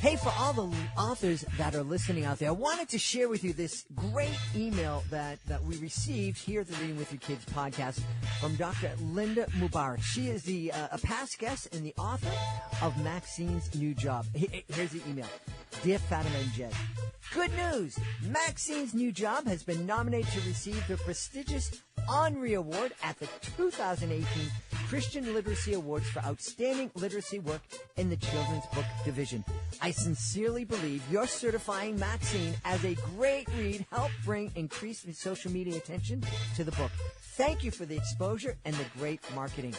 Hey, for all the authors that are listening out there, I wanted to share with you this great email that we received here at the Reading with Your Kids podcast from Dr. Linda Mubarak. She is a past guest and the author of Maxine's New Job. Here's the email. Dear Fatima and Jed, good news! Maxine's New Job has been nominated to receive the prestigious Henri Award at the 2018 Christian Literacy Awards for Outstanding Literacy Work in the Children's Book Division. I sincerely believe your certifying Maxine as a great read helped bring increased social media attention to the book. Thank you for the exposure and the great marketing.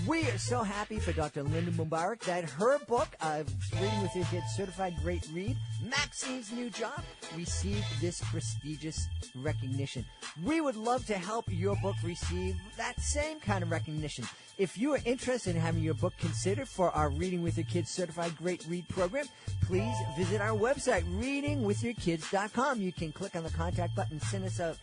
We are so happy for Dr. Linda Mubarak that her book, Reading with Your Kids Certified Great Read, Maxine's New Job, received this prestigious recognition. We would love to help your book receive that same kind of recognition. If you are interested in having your book considered for our Reading with Your Kids Certified Great Read program, please visit our website, readingwithyourkids.com. You can click on the contact button, send us a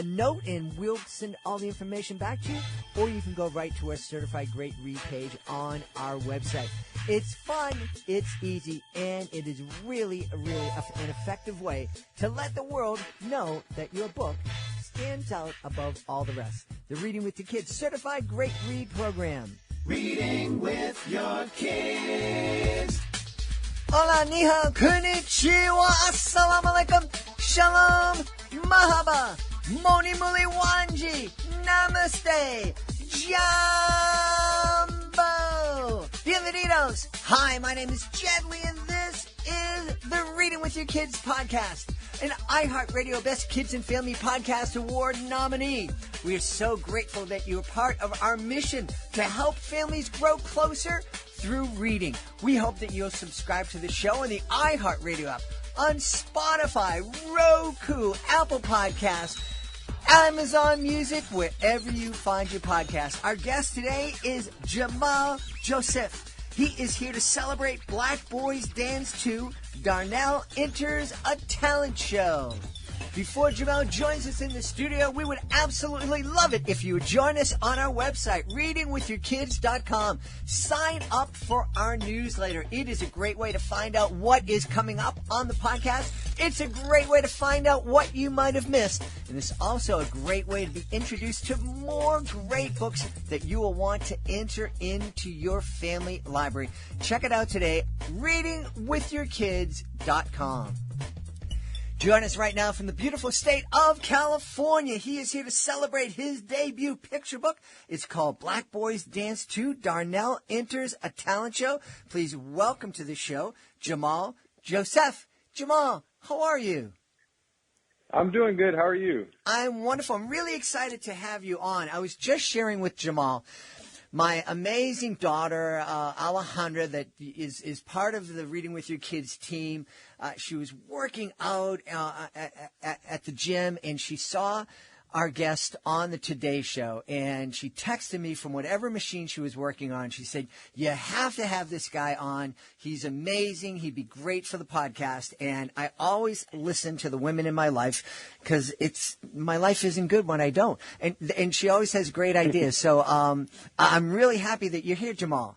note, and we'll send all the information back to you, or you can go right to our Certified Great Read page on our website. It's fun, it's easy, and it is really an effective way to let the world know that your book stands out above all the rest. The Reading with Your Kids Certified Great Read program. Reading with your kids. Hola, ni hao, konnichiwa, assalamu alaikum, shalom, mahaba, moni muli wanji, namaste, jambo, bienvenidos. Hi, my name is Jed Lee, and this is the Reading with Your Kids podcast, an iHeartRadio Best Kids and Family Podcast Award nominee. We are so grateful that you are part of our mission to help families grow closer through reading. We hope that you'll subscribe to the show on the iHeartRadio app, on Spotify, Roku, Apple Podcasts, Amazon Music, wherever you find your podcast. Our guest today is Jamal Joseph. He is here to celebrate Black Boys Dance 2, Darnell Enters a Talent Show. Before Jamal joins us in the studio, we would absolutely love it if you would join us on our website, readingwithyourkids.com. Sign up for our newsletter. It is a great way to find out what is coming up on the podcast. It's a great way to find out what you might have missed. And it's also a great way to be introduced to more great books that you will want to enter into your family library. Check it out today, readingwithyourkids.com. Join us right now from the beautiful state of California. He is here to celebrate his debut picture book. It's called Black Boys Dance 2, Darnell Enters a Talent Show. Please welcome to the show, Jamal Joseph. Jamal, how are you? I'm doing good. How are you? I'm wonderful. I'm really excited to have you on. I was just sharing with Jamal my amazing daughter, Alejandra, that is part of the Reading with Your Kids team. She was working out at the gym, and she saw our guest on the Today Show, and she texted me from whatever machine she was working on. She said, you have to have this guy on. He's amazing. He'd be great for the podcast. And I always listen to the women in my life because my life isn't good when I don't. And she always has great ideas. So I'm really happy that you're here, Jamal.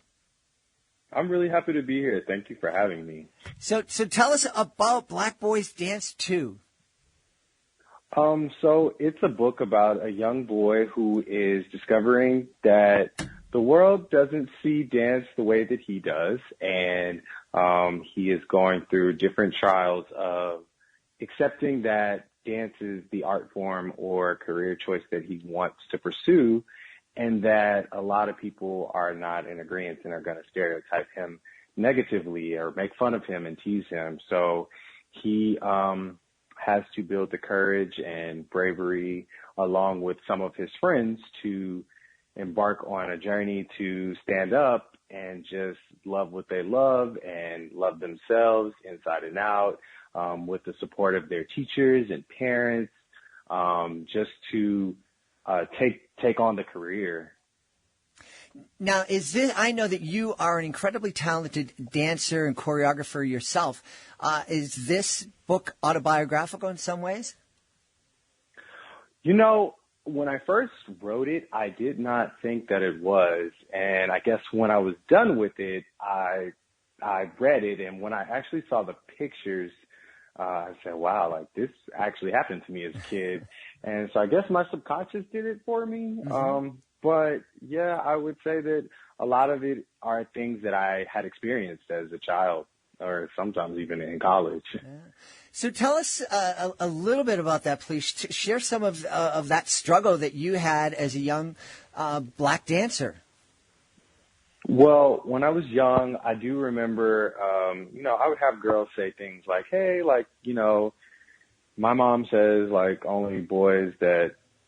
I'm really happy to be here. Thank you for having me. So tell us about Black Boys Dance 2. So it's a book about a young boy who is discovering that the world doesn't see dance the way that he does. And, he is going through different trials of accepting that dance is the art form or career choice that he wants to pursue, and that a lot of people are not in agreement and are going to stereotype him negatively or make fun of him and tease him. So he, has to build the courage and bravery along with some of his friends to embark on a journey to stand up and just love what they love and love themselves inside and out, with the support of their teachers and parents, just to take on the career. Now, I know that you are an incredibly talented dancer and choreographer yourself. Is this book autobiographical in some ways? You know, when I first wrote it, I did not think that it was. And I guess when I was done with it, I I read it, and when I actually saw the pictures, I said, wow, like this actually happened to me as a kid. And so I guess my subconscious did it for me. But yeah, I would say that a lot of it are things that I had experienced as a child, or sometimes even in college. Yeah. So tell us a little bit about that, please. Share some of that struggle that you had as a young black dancer. Well, when I was young, I do remember, I would have girls say things like, hey, like, my mom says, like, only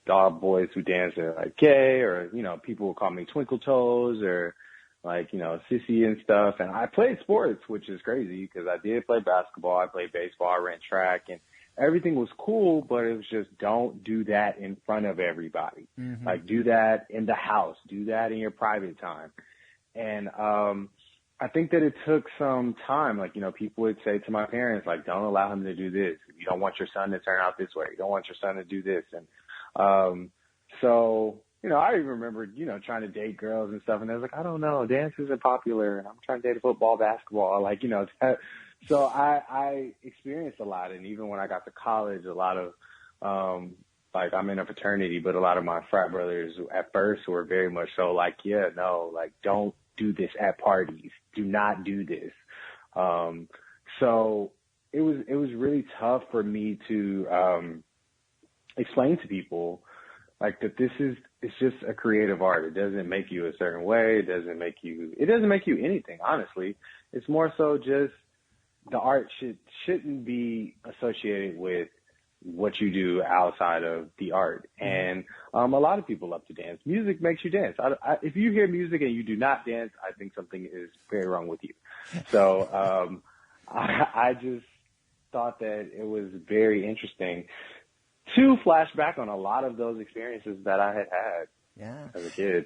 all boys who dance are, like, gay, or, people will call me Twinkle Toes, or, like, sissy and stuff. And I played sports, which is crazy, because I did play basketball, I played baseball, I ran track, and everything was cool, but it was just don't do that in front of everybody. Like, do that in the house. Do that in your private time. And I think that it took some time. Like, people would say to my parents, like, don't allow him to do this. You don't want your son to turn out this way. You don't want your son to do this. And so, I even remember, trying to date girls and stuff. And I was like, I don't know, dance isn't popular. And I'm trying to date football, basketball. Like, so I experienced a lot. And even when I got to college, a lot of, like, I'm in a fraternity, but a lot of my frat brothers at first were very much so like, yeah, no, like, don't do this at parties. Do not do this. So it was really tough for me to explain to people, like, that it's just a creative art. It doesn't make you a certain way. It doesn't make you anything, honestly. It's more so just the art shouldn't be associated with what you do outside of the art. And a lot of people love to dance. Music makes you dance. If you hear music and you do not dance, I think something is very wrong with you. So I just thought that it was very interesting to flash back on a lot of those experiences that I had as a kid.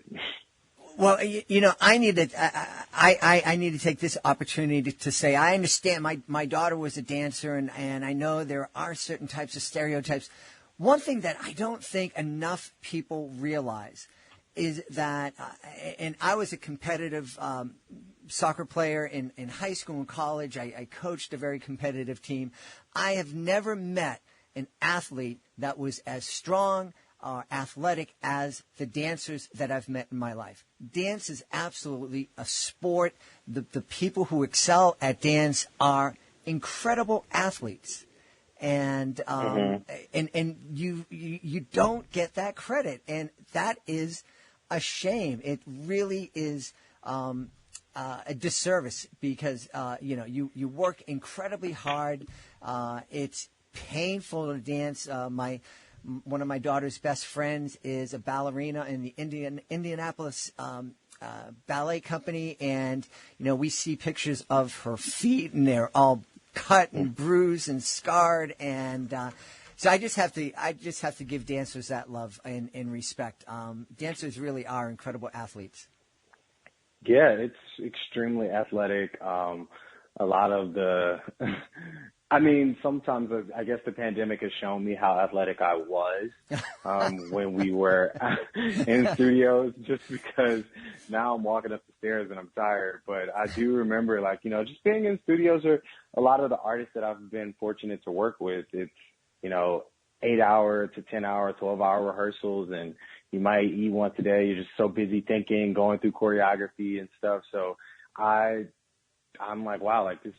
Well, I need to take this opportunity to say I understand. My daughter was a dancer, and I know there are certain types of stereotypes. One thing that I don't think enough people realize is that, and I was a competitive soccer player in high school and college. I coached a very competitive team. I have never met an athlete that was as strong or athletic as the dancers that I've met in my life. Dance is absolutely a sport. The people who excel at dance are incredible athletes, and and you don't get that credit, and that is a shame. It really is a disservice because you work incredibly hard. It's painful to dance. One of my daughter's best friends is a ballerina in the Indianapolis ballet company, and we see pictures of her feet, and they're all cut and bruised and scarred, and so I just have to give dancers that love and respect. Dancers really are incredible athletes. Yeah, it's extremely athletic. A lot of the I mean, sometimes I guess the pandemic has shown me how athletic I was when we were in studios, just because now I'm walking up the stairs and I'm tired. But I do remember, like, just being in studios, or a lot of the artists that I've been fortunate to work with, it's, 8-hour to 10-hour, 12-hour rehearsals, and you might eat once a day. You're just so busy thinking, going through choreography and stuff. So I'm like, wow, like this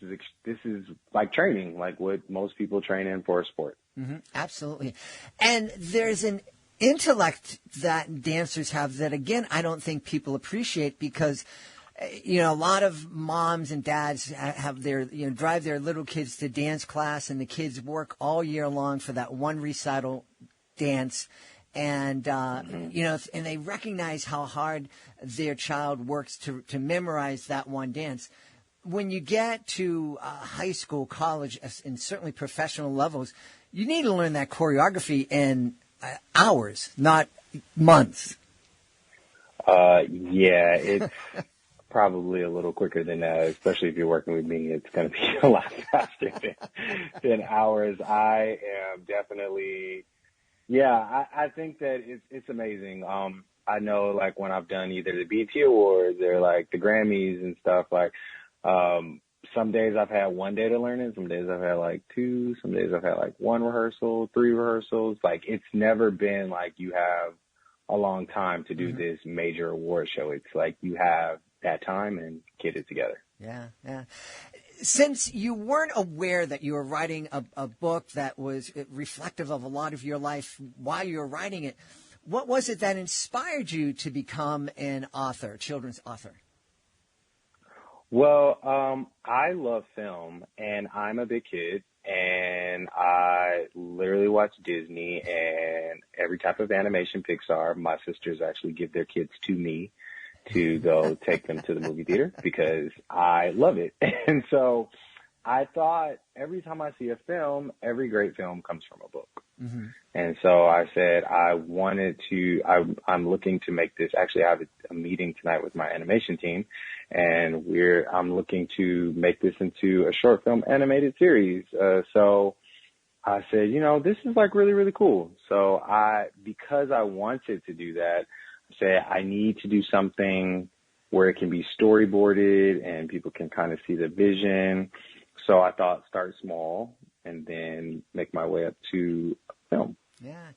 is like training, like what most people train in for a sport. Mm-hmm, absolutely. And there's an intellect that dancers have that, again, I don't think people appreciate, because, a lot of moms and dads have their, drive their little kids to dance class, and the kids work all year long for that one recital dance. And, and they recognize how hard their child works to memorize that one dance. When you get to high school, college, and certainly professional levels, you need to learn that choreography in hours, not months. Yeah, it's probably a little quicker than that, especially if you're working with me. It's going to be a lot faster than hours. I am definitely, I think that it's amazing. I know, like, when I've done either the BET Awards or, like, the Grammys and stuff, like, Some days I've had 1 day to learn it. Some days I've had like 2. Some days I've had like 1 rehearsal, 3 rehearsals. Like, it's never been like you have a long time to do this major award show. It's like you have that time and get it together. Yeah, yeah. Since you weren't aware that you were writing a book that was reflective of a lot of your life while you were writing it, what was it that inspired you to become an author, children's author? Well, I love film, and I'm a big kid, and I literally watch Disney and every type of animation Pixar. My sisters actually give their kids to me to go take them to the movie theater because I love it. And so I thought every time I see a film, every great film comes from a book. Mm-hmm. And so I said I'm looking to make this. Actually, I have a meeting tonight with my animation team, and I'm looking to make this into a short film animated series. So I said, this is like really, really cool. So because I wanted to do that, I said I need to do something where it can be storyboarded and people can kind of see the vision. So I thought start small and then make my way up to film. Yeah.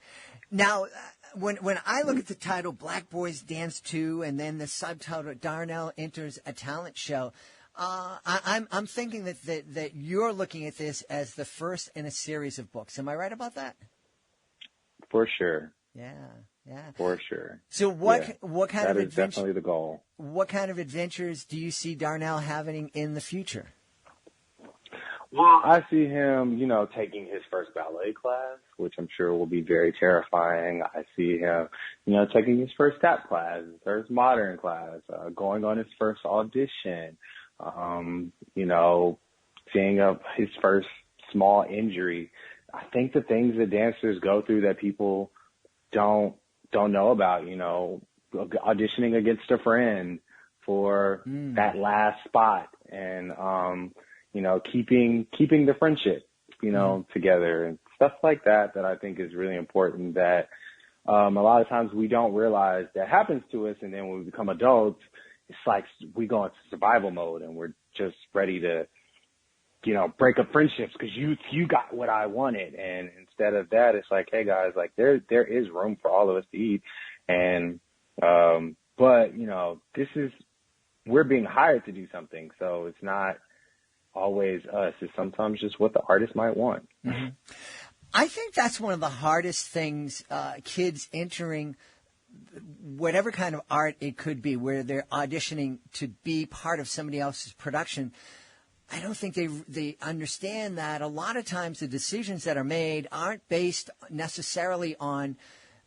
Now, when I look at the title, Black Boys Dance 2, and then the subtitle, Darnell Enters a Talent Show, I'm thinking that you're looking at this as the first in a series of books. Am I right about that? For sure. Yeah. Yeah. For sure. So what kind that of is adventure, definitely the goal. What kind of adventures do you see Darnell having in the future? Well, I see him, taking his first ballet class, which I'm sure will be very terrifying. I see him, taking his first tap class, his first modern class, going on his first audition, seeing his first small injury. I think the things that dancers go through that people don't know about, auditioning against a friend for that last spot and, keeping the friendship, together and stuff like that I think is really important that, a lot of times we don't realize that happens to us. And then when we become adults, it's like we go into survival mode and we're just ready to, break up friendships because you got what I wanted. And instead of that, it's like, hey guys, like there is room for all of us to eat. And, but we're being hired to do something. So it's not always us. It's sometimes just what the artist might want. Mm-hmm. I think that's one of the hardest things, kids entering whatever kind of art it could be, where they're auditioning to be part of somebody else's production. I don't think they understand that a lot of times the decisions that are made aren't based necessarily on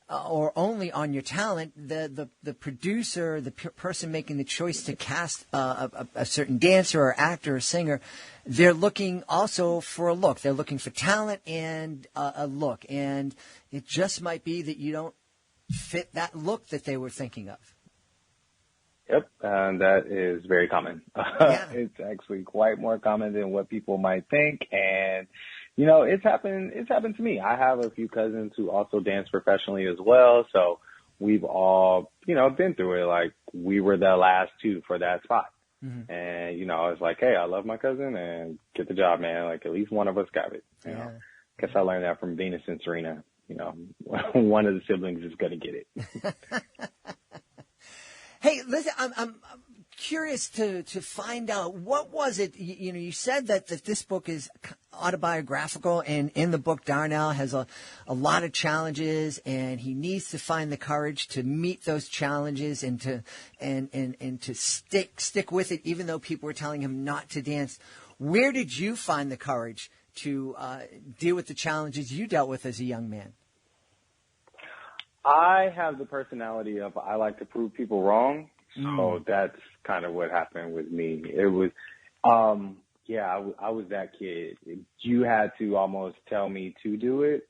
or only on your talent. The producer, the person making the choice to cast a certain dancer or actor or singer, they're looking also for a look. They're looking for talent and a look. And it just might be that you don't fit that look that they were thinking of. Yep, that is very common. Yeah. It's actually quite more common than what people might think. And, it's happened to me. I have a few cousins who also dance professionally as well. So we've all, been through it. Like we were the last two for that spot. Mm-hmm. And, it's like, hey, I love my cousin and get the job, man. Like at least one of us got it. You know, guess I learned that from Venus and Serena. One of the siblings is going to get it. Hey, listen, I'm curious to find out, what was it, you said that this book is autobiographical, and in the book, Darnell has a lot of challenges, and he needs to find the courage to meet those challenges and to stick with it, even though people were telling him not to dance. Where did you find the courage to deal with the challenges you dealt with as a young man? I have the personality of I like to prove people wrong. So that's kind of what happened with me. It was, I was that kid. You had to almost tell me to do it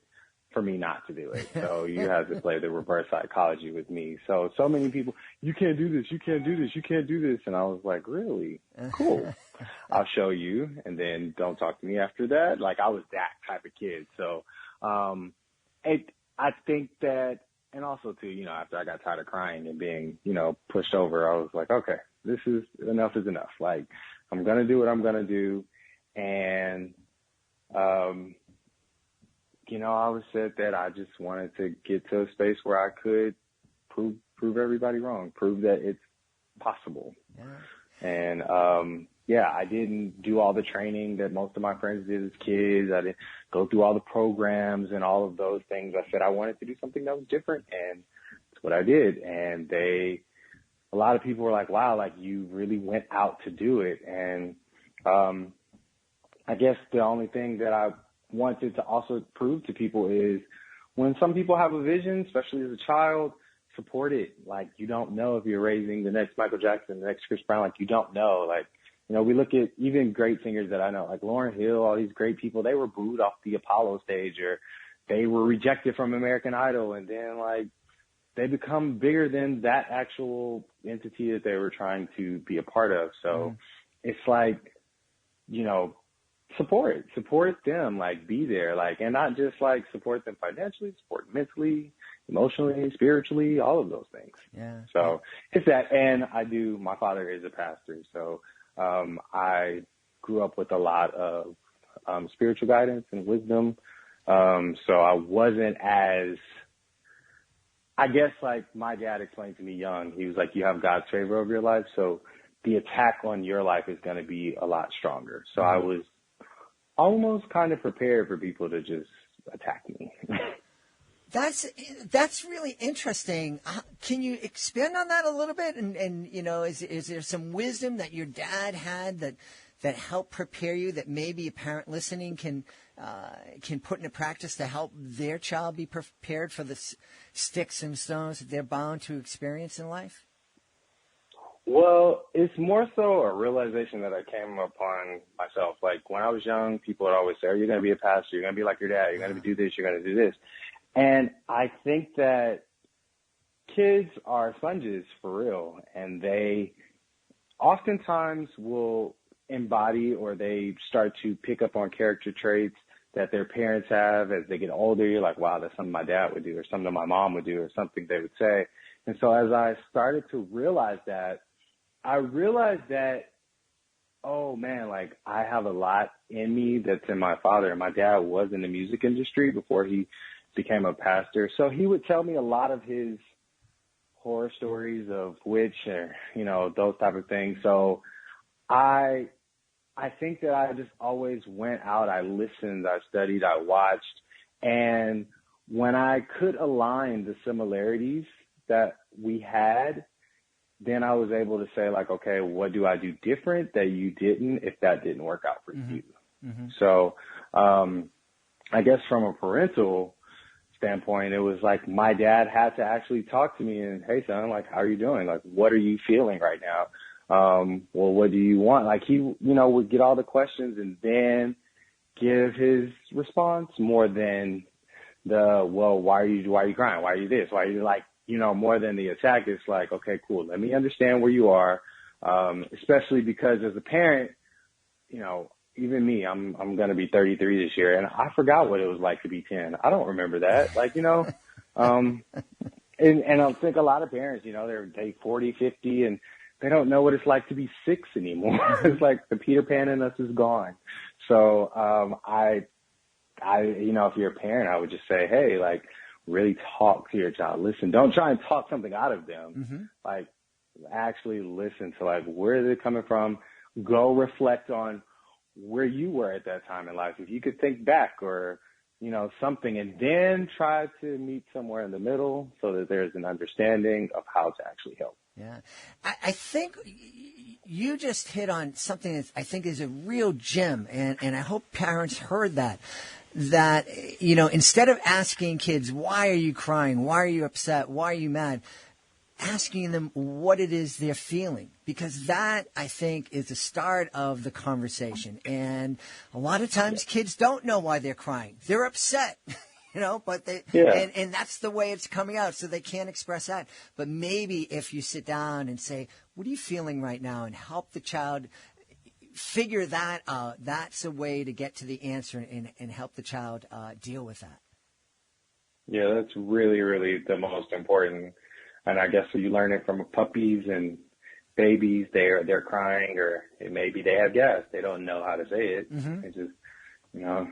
for me not to do it. So you had to play the reverse psychology with me. So many people, you can't do this, you can't do this, you can't do this. And I was like, really? Cool. I'll show you. And then don't talk to me after that. Like I was that type of kid. So, I think that, and also too, after I got tired of crying and being, pushed over, I was like, okay, enough is enough. Like, I'm going to do what I'm going to do. And, I always said that I just wanted to get to a space where I could prove everybody wrong, prove that it's possible. Yeah. And, I didn't do all the training that most of my friends did as kids. I didn't go through all the programs and all of those things. I said I wanted to do something that was different, and that's what I did. And a lot of people were like, wow, like you really went out to do it. And I guess the only thing that I wanted to also prove to people is when some people have a vision, especially as a child, support it. Like, you don't know if you're raising the next Michael Jackson, the next Chris Brown. Like, you don't know. Like, we look at even great singers that I know, like Lauryn Hill, all these great people, they were booed off the Apollo stage, or they were rejected from American Idol, and then, like, they become bigger than that actual entity that they were trying to be a part of. So it's like, support them, like, be there, like, and not just like support them financially, support mentally, emotionally, spiritually, all of those things. Yeah. So it's that. And my father is a pastor. So, I grew up with a lot of, spiritual guidance and wisdom. So I wasn't as, I guess, like my dad explained to me young, he was like, you have God's favor over your life. So the attack on your life is going to be a lot stronger. So I was almost kind of prepared for people to just attack me. That's really interesting. Can you expand on that a little bit? And is there some wisdom that your dad had that helped prepare you, that maybe a parent listening can put into practice to help their child be prepared for the sticks and stones that they're bound to experience in life? Well, it's more so a realization that I came upon myself. Like, when I was young, people would always say, oh, you're going to be a pastor, you're going to be like your dad, you're going to do this, you're going to do this. And I think that kids are sponges for real, and they oftentimes will embody, or they start to pick up on character traits that their parents have as they get older. You're like, wow, that's something my dad would do, or something my mom would do, or something they would say. And so as I started to realize that, I realized that, oh man, like, I have a lot in me that's in my father. And my dad was in the music industry before he became a pastor. So he would tell me a lot of his horror stories of witch, or, those type of things. So I think that I just always went out. I listened, I studied, I watched. And when I could align the similarities that we had, then I was able to say, like, okay, what do I do different that you didn't, if that didn't work out for you? Mm-hmm. So I guess from a parental standpoint, it was like my dad had to actually talk to me and, hey, son, like, how are you doing? Like, what are you feeling right now? Well, what do you want? Like, he, would get all the questions and then give his response, more than the, well, why are you crying? Why are you this? Why are you, like, more than the attack. It's like, okay, cool. Let me understand where you are. Especially because as a parent, even me, I'm going to be 33 this year, and I forgot what it was like to be 10. I don't remember that. Like, and I think a lot of parents, they're 40, 50, and they don't know what it's like to be 6 anymore. It's like the Peter Pan in us is gone. So, I, if you're a parent, I would just say, hey, like, really talk to your child. Listen, don't try and talk something out of them. Mm-hmm. Like, actually listen to, like, where they're coming from. Go reflect on where you were at that time in life. If you could think back, or, something, and then try to meet somewhere in the middle so that there's an understanding of how to actually help. Yeah. I think you just hit on something that I think is a real gem, and I hope parents heard that, instead of asking kids, why are you crying? Why are you upset? Why are you mad? Asking them what it is they're feeling, because that, I think, is the start of the conversation. And a lot of times kids don't know why they're crying. They're upset. But and that's the way it's coming out, so they can't express that. But maybe if you sit down and say, what are you feeling right now, and help the child figure that out, that's a way to get to the answer and help the child deal with that. Yeah, that's really, really the most important. And I guess you learn it from puppies and babies, they're crying, or maybe they have gas. They don't know how to say it. Mm-hmm. It's just, you know,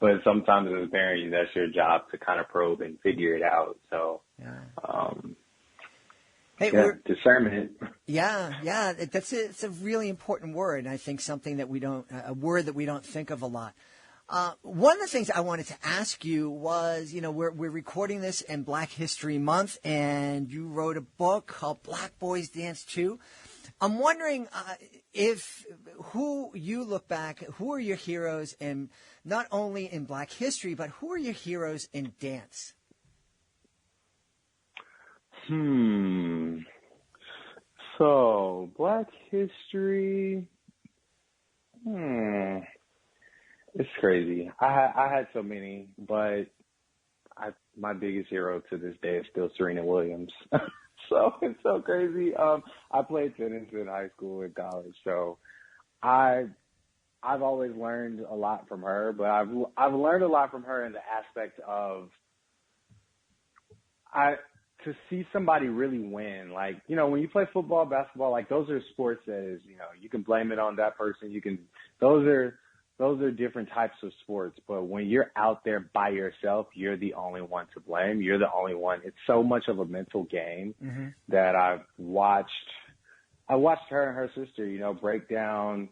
but sometimes as a parent, that's your job to kind of probe and figure it out. So, hey, discernment. Yeah, it's a really important word, and I think something that a word that we don't think of a lot. One of the things I wanted to ask you was, you know, we're recording this in Black History Month, and you wrote a book called Black Boys Dance Too. I'm wondering who you look back, who are your heroes, and not only in Black history, but who are your heroes in dance? So, Black history, it's crazy. I had so many, but my biggest hero to this day is still Serena Williams. So it's so crazy. I played tennis in high school and college, so I've always learned a lot from her. But I've learned a lot from her in the aspect of to see somebody really win. Like, you know, when you play football, basketball, like those are sports that is, you know, you can blame it on that person. Those are different types of sports. But when you're out there by yourself, you're the only one to blame. You're the only one. It's so much of a mental game that I watched her and her sister, you know, break down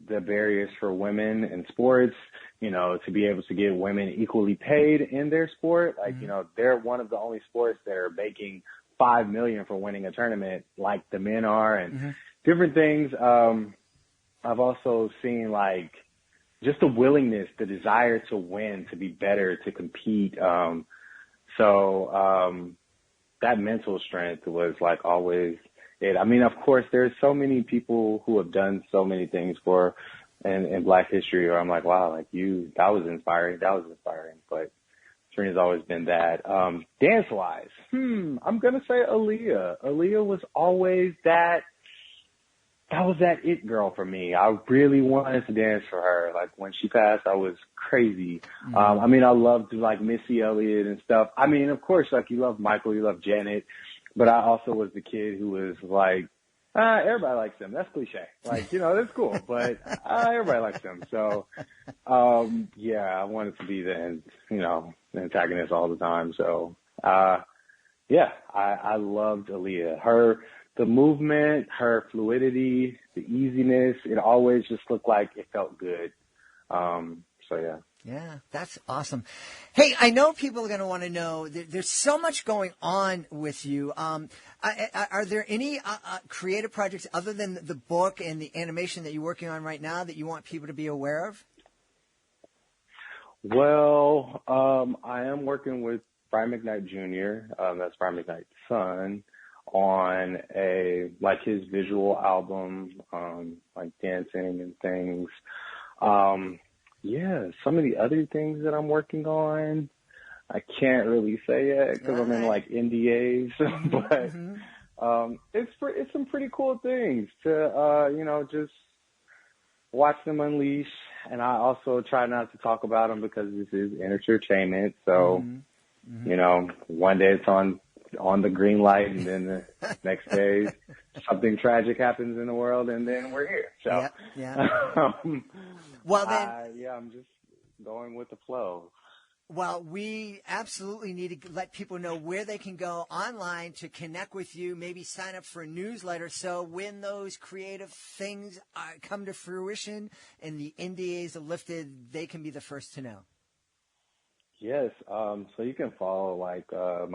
the barriers for women in sports, you know, to be able to get women equally paid in their sport. Like, you know, they're one of the only sports that are making $5 million for winning a tournament like the men are, and different things. I've also seen, like, just the willingness, the desire to win, to be better, to compete. That mental strength was like always it. I mean, of course, there's so many people who have done so many things in Black history, where I'm like, wow, like that was inspiring. But Serena's always been that. Dance wise, I'm going to say Aaliyah. Aaliyah was always that was that it girl for me. I really wanted to dance for her. Like, when she passed, I was crazy. I mean, I loved, like, Missy Elliott and stuff. I mean, of course, like, you love Michael, you love Janet, but I also was the kid who was like, everybody likes them. That's cliche. Like, you know, that's cool, but everybody likes them. So, I wanted to be the antagonist all the time. So, I loved Aaliyah. The movement, her fluidity, the easiness, it always just looked like it felt good. Yeah, that's awesome. Hey, I know people are going to want to know, there's so much going on with you. Are there any creative projects other than the book and the animation that you're working on right now that you want people to be aware of? Well, I am working with Brian McKnight Jr., that's Brian McKnight's son, on his visual album, like dancing and things. Some of the other things that I'm working on, I can't really say yet because I'm in like NDAs, but it's some pretty cool things to just watch them unleash. And I also try not to talk about them because this is entertainment. So, you know, one day it's on the green light, and then the next day something tragic happens in the world, and then we're here. So, well, then, I'm just going with the flow. Well, we absolutely need to let people know where they can go online to connect with you, maybe sign up for a newsletter, so when those creative things come to fruition and the NDAs are lifted, they can be the first to know. Yes, so you can follow, my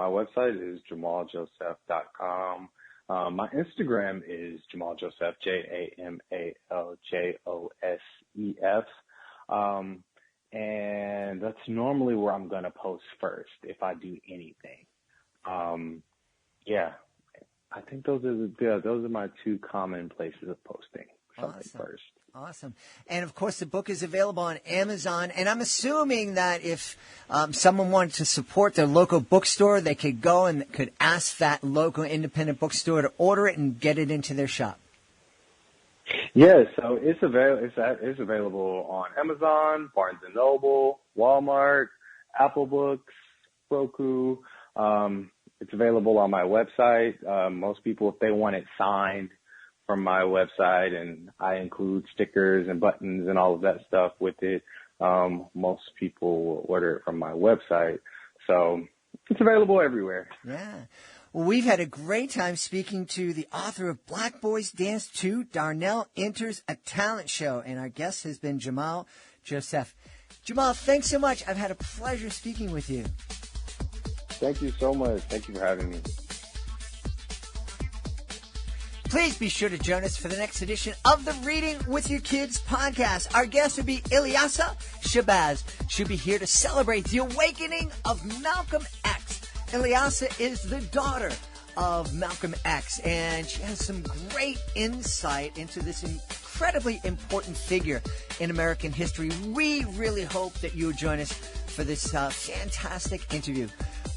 website is jamaljoseph.com. My Instagram is Jamal Joseph, JamalJoseph. And that's normally where I'm going to post first if I do anything. I think those are my two common places of posting something first. Awesome. And, of course, the book is available on Amazon. And I'm assuming that if someone wanted to support their local bookstore, they could go and could ask that local independent bookstore to order it and get it into their shop. Yeah, so it's available on Amazon, Barnes & Noble, Walmart, Apple Books, Roku. It's available on my website. Most people, if they want it signed from my website, and I include stickers and buttons and all of that stuff with it, most people will order it from my website. So it's available everywhere. Yeah. Well, we've had a great time speaking to the author of Black Boys Dance 2, Darnell Enters a Talent Show, and our guest has been Jamal Joseph. Jamal, thanks so much. I've had a pleasure speaking with you. Thank you so much. Thank you for having me. Please be sure to join us for the next edition of the Reading with Your Kids podcast. Our guest will be Ilyasa Shabazz. She'll be here to celebrate the awakening of Malcolm X. Ilyasa is the daughter of Malcolm X, and she has some great insight into this incredibly important figure in American history. We really hope that you'll join us for this fantastic interview.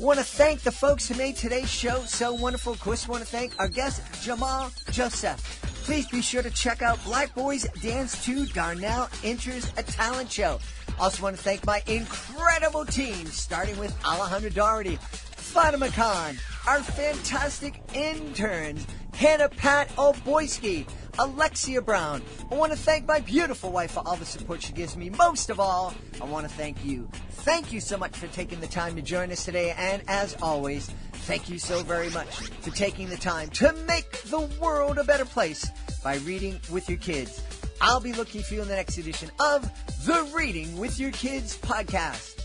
Want to thank the folks who made today's show so wonderful. Of course, want to thank our guest, Jamal Joseph. Please be sure to check out Black Boys Dance 2, Darnell Enters a Talent Show. Also want to thank my incredible team, starting with Alejandra Doherty, Fatima Khan, our fantastic interns, Hannah Pat Oboyski, Alexia Brown. I want to thank my beautiful wife for all the support she gives me. Most of all, I want to thank you. Thank you so much for taking the time to join us today. And as always, thank you so very much for taking the time to make the world a better place by reading with your kids. I'll be looking for you in the next edition of the Reading with Your Kids podcast.